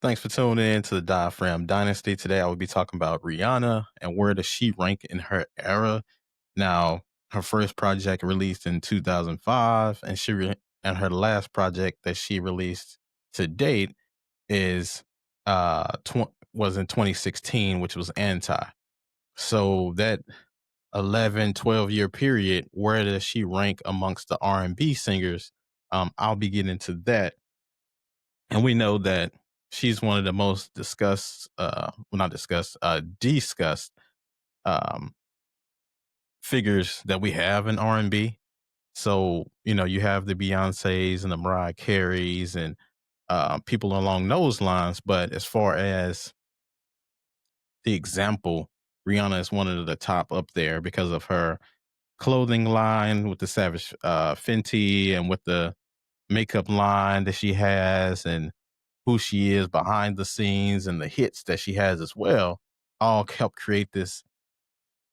Thanks for tuning in to the Diaphragm Dynasty. Today, I will be talking about Rihanna and where does she rank in her era. Now, her first project released in 2005, and and her last project that she released to date is was in 2016, which was Anti. So that 11, 12 year period, where does she rank amongst the R&B singers? I'll be getting into that, and we know that she's one of the most discussed, well, not discussed, discussed um, figures that we have in R&B. So you have the Beyoncés and the Mariah Careys and people along those lines. But as far as the example, Rihanna is one of the top up there because of her clothing line with the Savage Fenty and with the makeup line that she has and who she is behind the scenes and the hits that she has as well, all help create this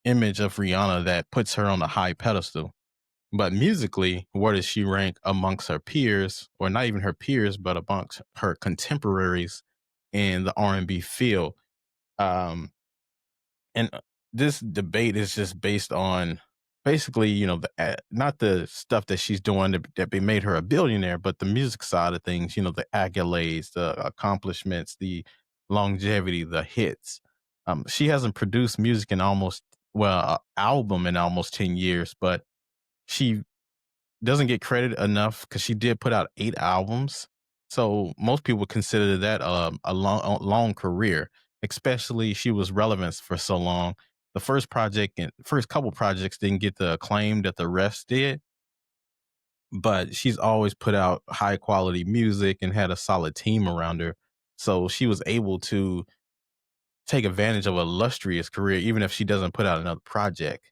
image of Rihanna that puts her on a high pedestal. But musically, where does she rank amongst her peers, or not even her peers, but amongst her contemporaries in the R&B field? Um, and this debate is just based on basically, not the stuff that she's doing that made her a billionaire, but the music side of things, the accolades, the accomplishments, the longevity, the hits. She hasn't produced music in almost, well, album in almost 10 years, but she doesn't get credit enough because she did put out 8 albums. So most people consider that a long career, especially she was relevant for so long. The first project and first couple projects didn't get the acclaim that the rest did, but she's always put out high quality music and had a solid team around her. So she was able to take advantage of a illustrious career, even if she doesn't put out another project.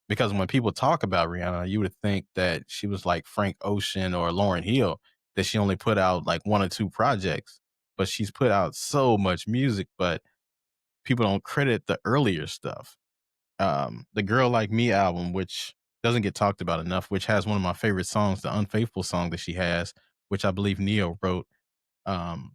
Because when people talk about Rihanna, you would think that she was like Frank Ocean or Lauryn Hill, that she only put out like one or two projects, but she's put out so much music, but people don't credit the earlier stuff. The Girl Like Me album, which doesn't get talked about enough, which has one of my favorite songs, the Unfaithful song that she has, which I believe Neo wrote. Um,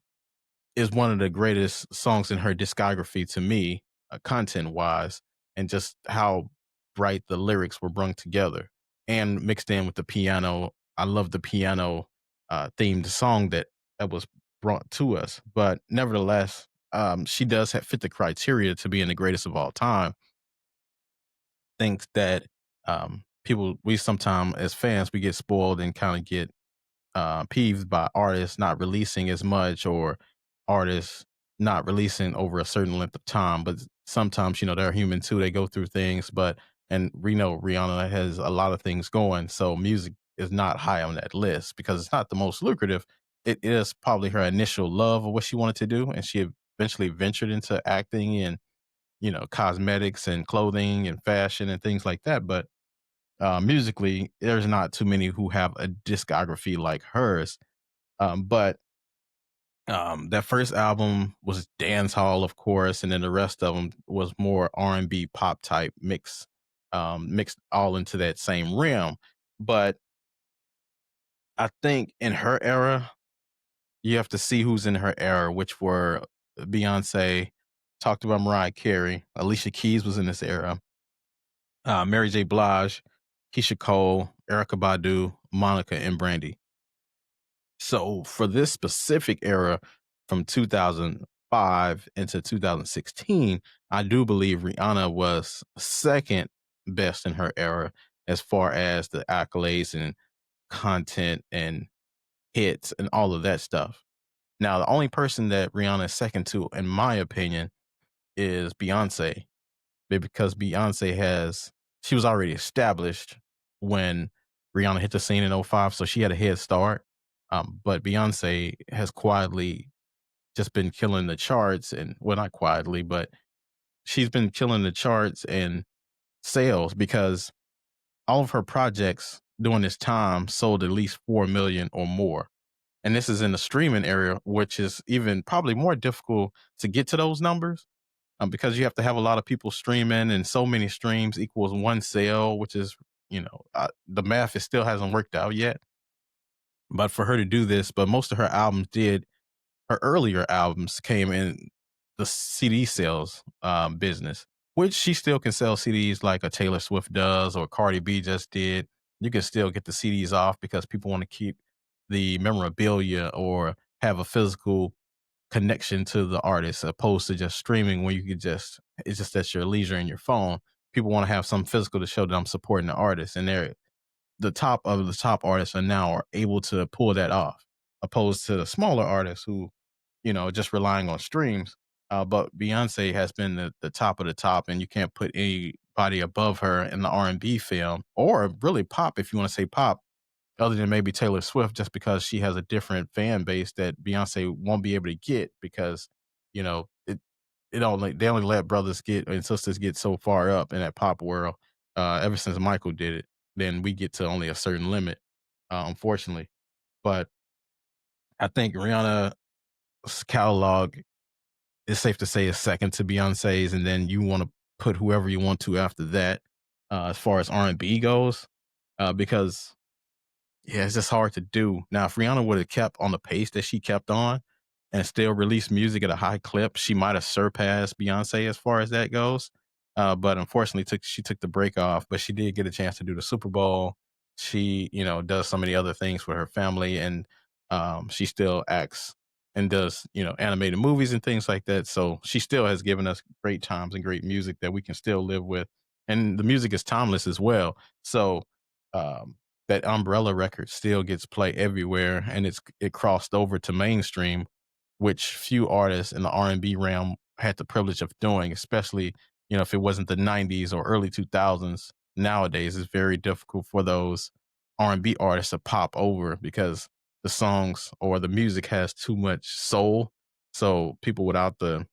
is one of the greatest songs in her discography to me, content wise, and just how bright the lyrics were brung together and mixed in with the piano. I love the piano themed song that was brought to us, but nevertheless, she does fit the criteria to being the greatest of all time. Think that people, we sometimes as fans, we get spoiled and kind of get peeved by artists not releasing as much or artists not releasing over a certain length of time. But sometimes, they're human too. They go through things, and we know Rihanna has a lot of things going. So music is not high on that list because it's not the most lucrative. It is probably her initial love of what she wanted to do. And she eventually ventured into acting and, cosmetics and clothing and fashion and things like that. But musically, there's not too many who have a discography like hers. But that first album was dance hall, of course, and then the rest of them was more R&B pop type mixed all into that same realm. But I think in her era, you have to see who's in her era, which were Beyonce, talked about Mariah Carey, Alicia Keys was in this era, Mary J. Blige, Keisha Cole, Erica Badu, Monica, and Brandy. So for this specific era from 2005 into 2016, I do believe Rihanna was second best in her era as far as the accolades and content and hits and all of that stuff. Now, the only person that Rihanna is second to, in my opinion, is Beyonce, because she was already established when Rihanna hit the scene in '05, so she had a head start. But Beyonce has quietly just been killing the charts, and well, not quietly, but she's been killing the charts and sales because all of her projects during this time sold at least 4 million or more. And this is in the streaming area, which is even probably more difficult to get to those numbers, because you have to have a lot of people streaming, and so many streams equals one sale, which is, the math, it still hasn't worked out yet. But for her to do this, but most of her albums did, her earlier albums came in the CD sales business, which she still can sell CDs like a Taylor Swift does or Cardi B just did. You can still get the CDs off because people want to keep the memorabilia or have a physical connection to the artist opposed to just streaming where you could just it's just at your leisure in your phone. People want to have some physical to show that I'm supporting the artist, and they're the top of the top artists are now are able to pull that off, opposed to the smaller artists who, just relying on streams. But Beyonce has been the top of the top, and you can't put anybody above her in the R&B film or really pop if you want to say pop, other than maybe Taylor Swift, just because she has a different fan base that Beyonce won't be able to get because, it only they only let brothers get and sisters get so far up in that pop world. Ever since Michael did it, then we get to only a certain limit, unfortunately. But I think Rihanna's catalog is safe to say is second to Beyonce's, and then you want to put whoever you want to after that, as far as R&B goes, because yeah, it's just hard to do. Now, if Rihanna would have kept on the pace that she kept on and still released music at a high clip, she might have surpassed Beyonce as far as that goes. But unfortunately, she took the break off. But she did get a chance to do the Super Bowl. She, does so many other things for her family, and she still acts and does, animated movies and things like that. So she still has given us great times and great music that we can still live with, and the music is timeless as well. So. Um, that Umbrella record still gets played everywhere, and it crossed over to mainstream, which few artists in the R&B realm had the privilege of doing, especially, if it wasn't the 90s or early 2000s. Nowadays, it's very difficult for those R&B artists to pop over because the songs or the music has too much soul. So uh, people without the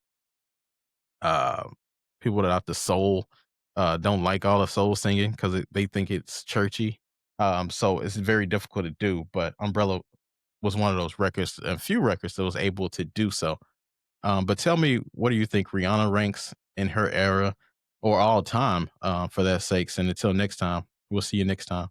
soul don't like all the soul singing because they think it's churchy. So it's very difficult to do. But Umbrella was one of those records, a few records that was able to do so. But tell me, what do you think Rihanna ranks in her era or all time, for that sakes? And until next time, we'll see you next time.